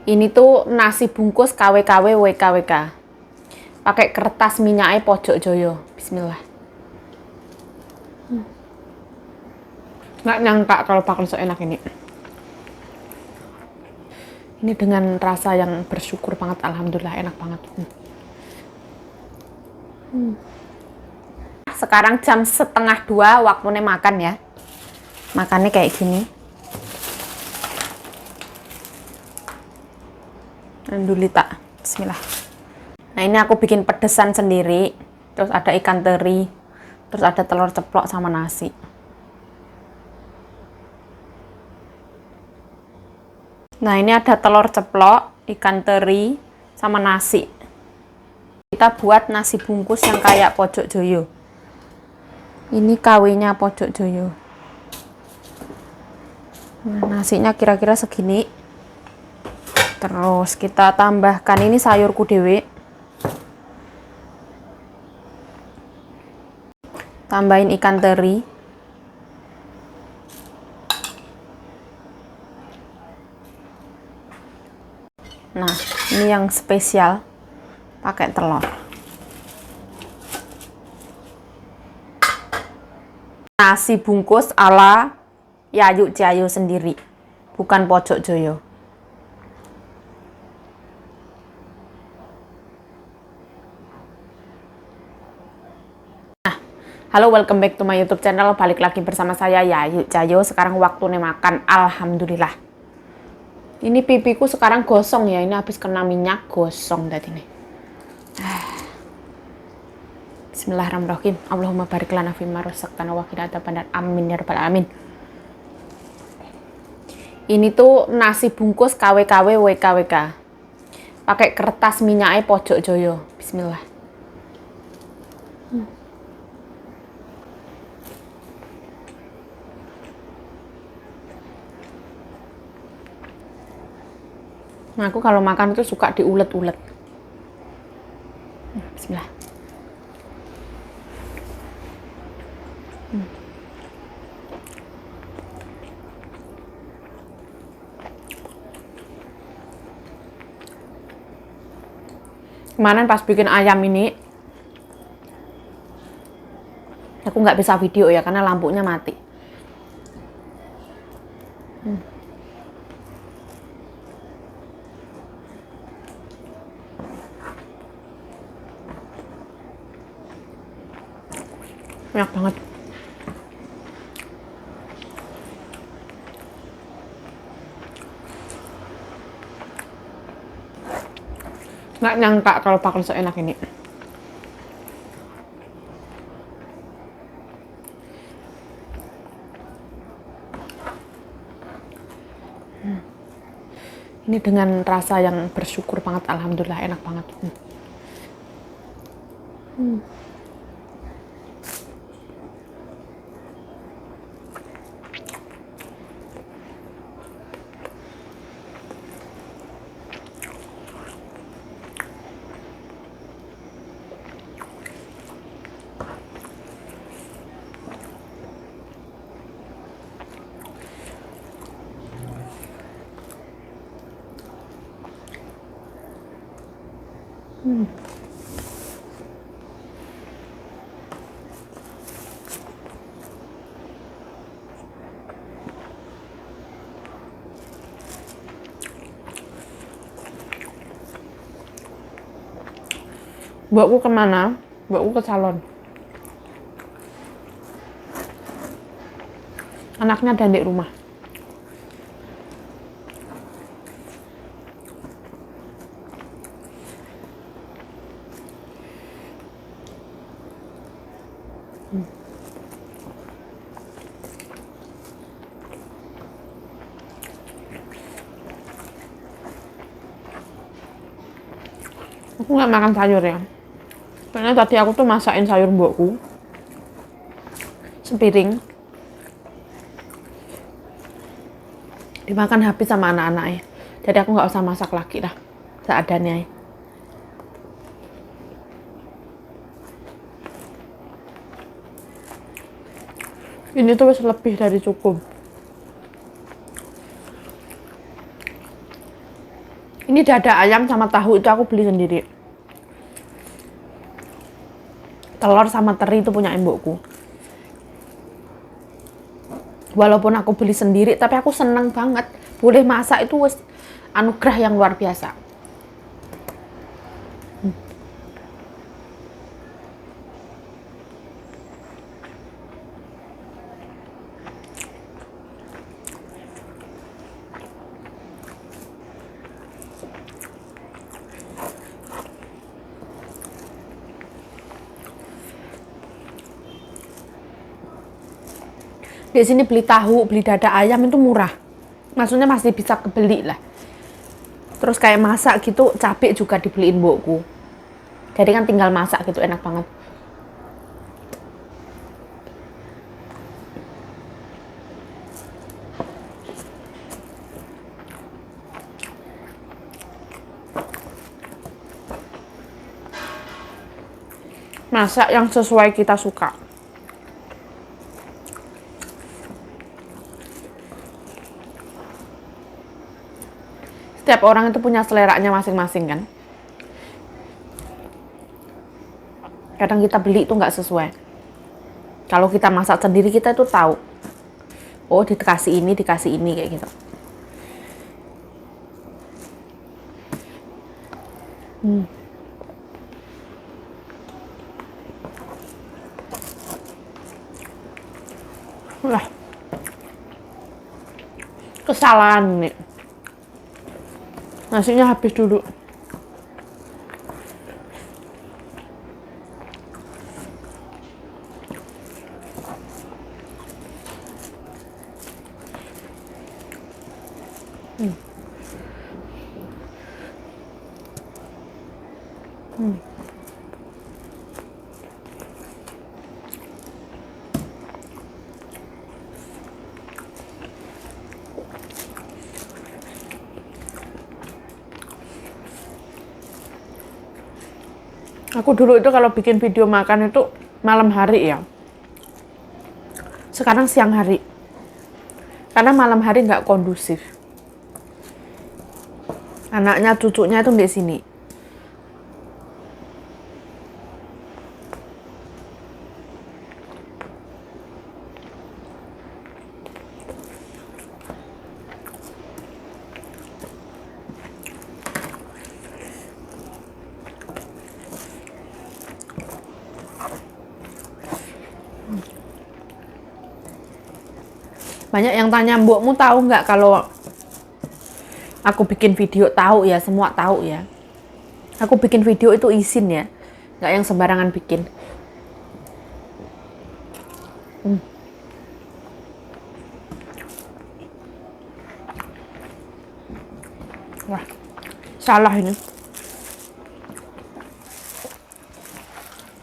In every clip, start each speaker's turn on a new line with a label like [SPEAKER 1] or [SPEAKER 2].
[SPEAKER 1] Ini tuh nasi bungkus KW-KW WKWK. Pakai kertas minyaknya Pojok Joyo. Bismillah. Nggak nyangka kalau bakal seenak ini. Ini dengan rasa yang bersyukur banget, alhamdulillah enak banget. Sekarang jam 1:30 waktunya makan ya. Makannya kayak gini. Andulita, bismillah. Nah ini aku bikin pedesan sendiri. Terus ada ikan teri. Terus ada telur ceplok sama nasi. Nah ini ada telur ceplok, ikan teri, sama nasi. Kita buat nasi bungkus yang kayak Pojok Joyo. Ini KW-nya Pojok Joyo. Nah, nasinya kira-kira segini. Terus kita tambahkan ini sayurku dewe. Tambahin ikan teri. Nah, ini yang spesial pakai telur. Nasi bungkus ala Yayu Jayo sendiri, bukan Pojok Joyo. Nah, halo, welcome back to my YouTube channel. Balik lagi bersama saya Yayu Jayo. Sekarang waktunya makan, alhamdulillah. Ini pipiku sekarang gosong ya, ini habis kena minyak gosong tadi nih. Bismillahirrahmanirrahim. Allahumma barik lana fimma razaqtana wa qina adzabannar. Amin ya rabbal alamin. Ini tuh nasi bungkus KW-KW WKWK. Pakai kertas minyaknya Pojok Joyo. Bismillah. Nah, aku kalau makan itu suka diulet-ulet. Bismillah. Kemarin pas bikin ayam ini, aku nggak bisa video ya karena lampunya mati. Enak banget. Nggak nyangka kalau bakal seenak ini. Ini dengan rasa yang bersyukur banget, alhamdulillah enak banget. Mbakku kemana? Mbakku ke salon. Anaknya ada di rumah. Aku nggak makan sayur ya. Karena tadi aku tuh masakin sayur mbokku sepiring. Dimakan habis sama anak-anaknya. Jadi aku nggak usah masak lagi lah. Seadanya. Ini tuh lebih dari cukup. Ini dada ayam sama tahu itu aku beli sendiri. Telur sama teri itu punya ibuku. Walaupun aku beli sendiri, tapi aku seneng banget. Boleh masak itu wis anugerah yang luar biasa. Di sini beli tahu, beli dada ayam itu murah. Maksudnya masih bisa kebeli lah. Terus kayak masak gitu, cabai juga dibeliin mbokku. Jadi kan tinggal masak gitu, enak banget. Masak yang sesuai kita suka. Setiap orang itu punya seleranya masing-masing kan. Kadang kita beli itu nggak sesuai. Kalau kita masak sendiri kita itu tahu. Oh, dikasih ini kayak gitu. Lah, kesalahan nih. Nasinya habis dulu. Aku dulu itu kalau bikin video makan itu malam hari ya. Sekarang siang hari. Karena malam hari nggak kondusif. Anaknya, cucunya itu di sini. Banyak yang tanya, mbokmu tahu nggak kalau aku bikin video? Tahu ya, semua tahu ya. Aku bikin video itu izin ya, nggak yang sembarangan bikin. Wah, salah ini.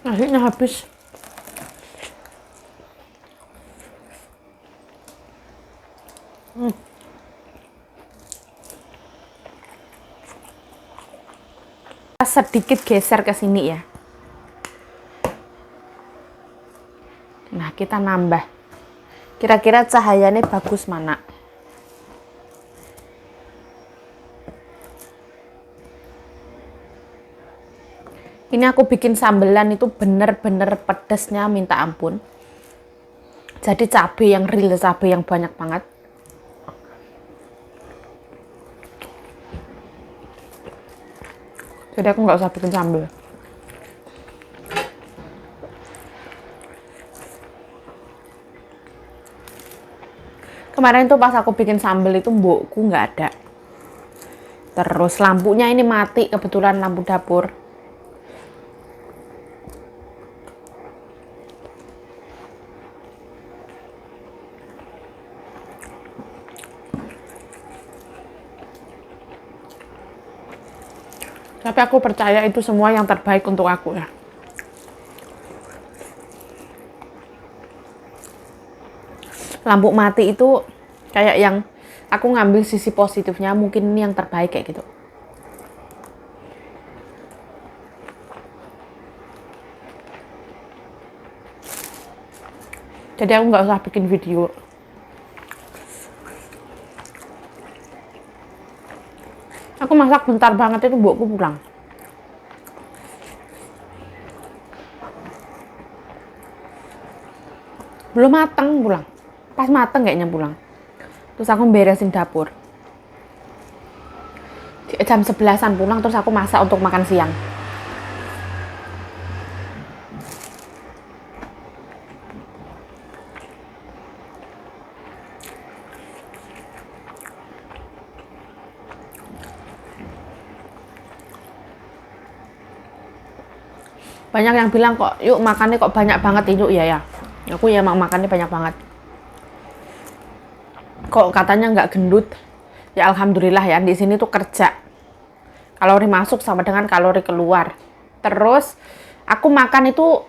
[SPEAKER 1] Akhirnya habis. Sedikit geser ke sini ya. Nah, kita nambah. Kira-kira cahayanya bagus mana? Ini aku bikin sambelan itu bener-bener pedesnya minta ampun. Jadi cabai yang real, cabai yang banyak banget. Jadi aku nggak usah bikin sambal. Kemarin tuh pas aku bikin sambal itu mbokku nggak ada. Terus lampunya ini mati, kebetulan lampu dapur. Tapi aku percaya itu semua yang terbaik untuk aku ya. Lampu mati itu kayak yang aku ngambil sisi positifnya, mungkin ini yang terbaik kayak gitu. Jadi aku nggak usah bikin video. Aku masak bentar banget itu buatku pulang. Belum mateng pulang. Pas mateng kayaknya pulang. Terus aku beresin dapur. Jam 11-an pulang, terus aku masak untuk makan siang. Banyak yang bilang kok, yuk makannya kok banyak banget yuk ya. Aku ya emang makannya banyak banget. Kok katanya nggak gendut? Ya alhamdulillah ya, di sini tuh kerja. Kalori masuk sama dengan kalori keluar. Terus aku makan itu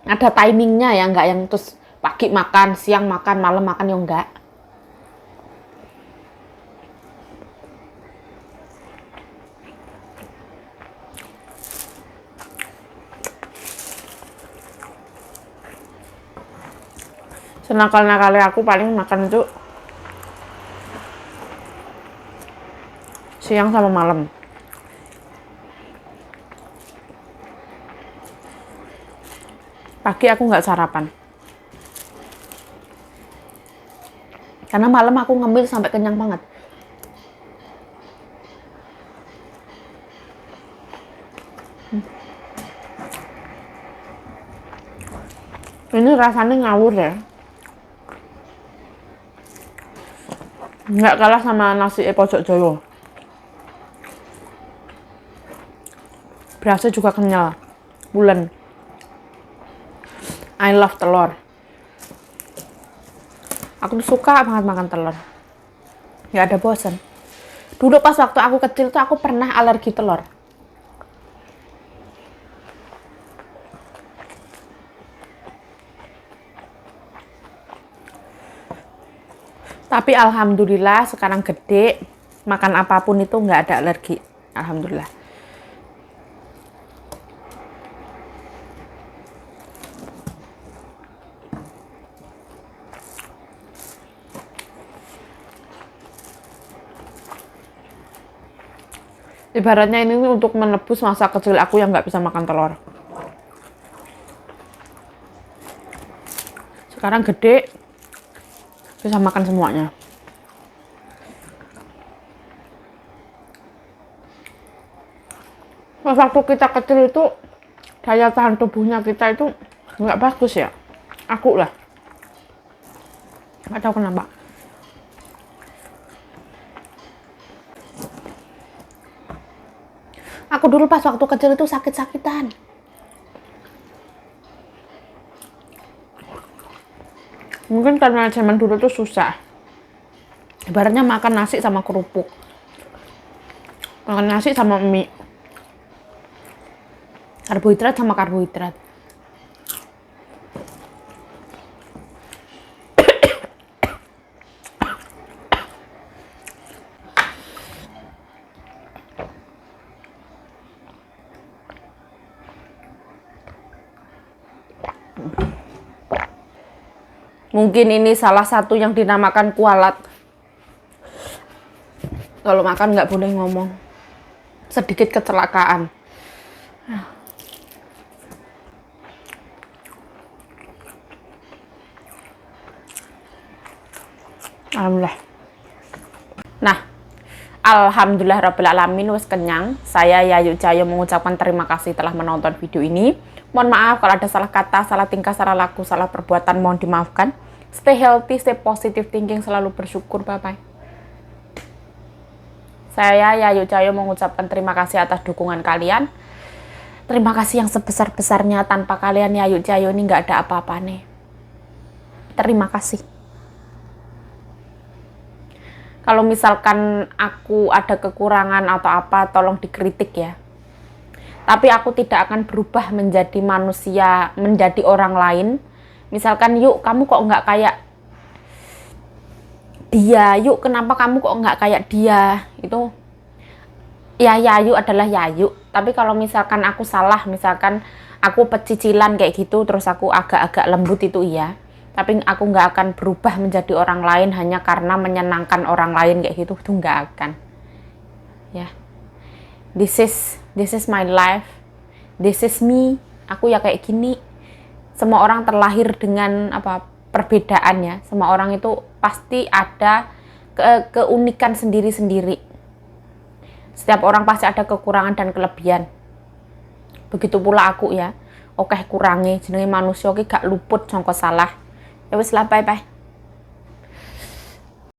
[SPEAKER 1] ada timingnya ya, nggak yang terus pagi makan, siang makan, malam makan ya enggak. Senakal-nakalnya aku paling makan itu siang sama malam. Pagi aku nggak sarapan. Karena malam aku ngemil sampai kenyang banget. Ini rasanya ngawur ya. Nggak kalah sama nasi pojok Jawa. Berasnya juga kenyal, bulan. I love telur. Aku tuh suka banget makan telur. Nggak ada bosan. Dulu pas waktu aku kecil tuh aku pernah alergi telur. Tapi alhamdulillah sekarang gede, makan apapun itu nggak ada alergi. Alhamdulillah. Ibaratnya ini untuk menebus masa kecil aku yang nggak bisa makan telur. Sekarang gede, bisa makan semuanya. Pas waktu kita kecil itu daya tahan tubuhnya kita itu nggak bagus ya. Aku lah, nggak tahu kenapa. Aku dulu pas waktu kecil itu sakit-sakitan. Mungkin karena zaman dulu tuh susah. Ibaratnya makan nasi sama kerupuk. Makan nasi sama mie. Karbohidrat sama karbohidrat. Mungkin ini salah satu yang dinamakan kualat. Kalau makan nggak boleh ngomong. Sedikit kecelakaan. Alhamdulillah. Nah, alhamdulillah rabbil alamin wis kenyang. Saya Yayu Cayo mengucapkan terima kasih telah menonton video ini. Mohon maaf kalau ada salah kata, salah tingkah, salah laku, salah perbuatan, mohon dimaafkan. Stay healthy, stay positive thinking, selalu bersyukur. Bye-bye. Saya Yayu Cayo mengucapkan terima kasih atas dukungan kalian. Terima kasih yang sebesar-besarnya. Tanpa kalian Yayu Cayo ini nggak ada apa-apa nih. Terima kasih. Kalau misalkan aku ada kekurangan atau apa, tolong dikritik ya. Tapi aku tidak akan berubah menjadi manusia, menjadi orang lain. Misalkan, yuk kamu kok nggak kayak dia, yuk kenapa kamu kok nggak kayak dia. Itu, ya Yayu adalah Yayu. Tapi kalau misalkan aku salah, misalkan aku pecicilan kayak gitu, terus aku agak-agak lembut itu iya. Tapi aku nggak akan berubah menjadi orang lain hanya karena menyenangkan orang lain kayak gitu, itu nggak akan. ya. This is my life, this is me. Aku ya kayak gini. Semua orang terlahir dengan perbedaan ya. Semua orang itu pasti ada keunikan sendiri-sendiri. Setiap orang pasti ada kekurangan dan kelebihan. Begitu pula aku ya. Oke kurangi jenenge manusia iki gak luput saka salah. Ya wis lah, bye-bye.